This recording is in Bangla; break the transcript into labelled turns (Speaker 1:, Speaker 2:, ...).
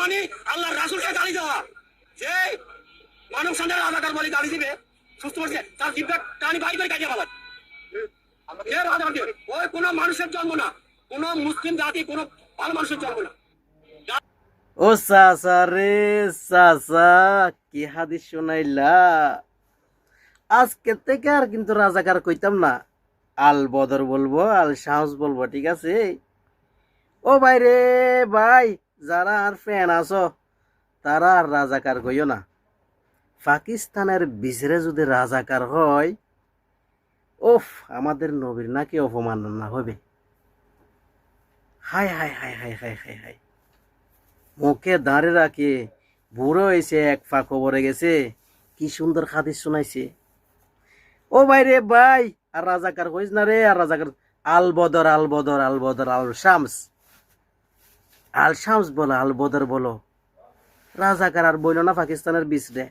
Speaker 1: মানে আল্লাহ রাসূলকে গালি দেওয়া, যে মানব সন্তান রাজাকার বলে গালি দিবে, সুস্থ করছে তার জিব্বা টানি বাড়ি বাড়ি কাটিয়ে ফেলার। ওই কোনো মানুষের জন্ম না, কোন মুসলিম জাতি কোন ভালো মানুষের জন্ম না।
Speaker 2: ও চাচা রে চাচা, কি হাদিস শোনাইলা। আজকে থেকে আর কিন্তু রাজাকার কইতাম না, আল বদর বলবো, আল সাহস বলবো, ঠিক আছে? ও ভাই রে ভাই, যারা আর ফ্যান আছো তারা আর রাজাকার কইও না। পাকিস্তানের বিচরে যদি রাজাকার হয়, ওফ, আমাদের নবীর নাকি অপমাননা হবে। High high high high high high high, মুখে দাঁড়ে রাখে বুড়ো হয়েছে, এক পা কবরে গেছে, কি সুন্দর হাদিস শোনাইছে। ও ভাই রে ভাই, আর রাজাকার হইস না রে, আর রাজাকার। আল বদর আল বদর আল বদর আল শামস, আল শামস বলো, আল বদর বলো, রাজাকার আর বইল না পাকিস্তানের বিচরে।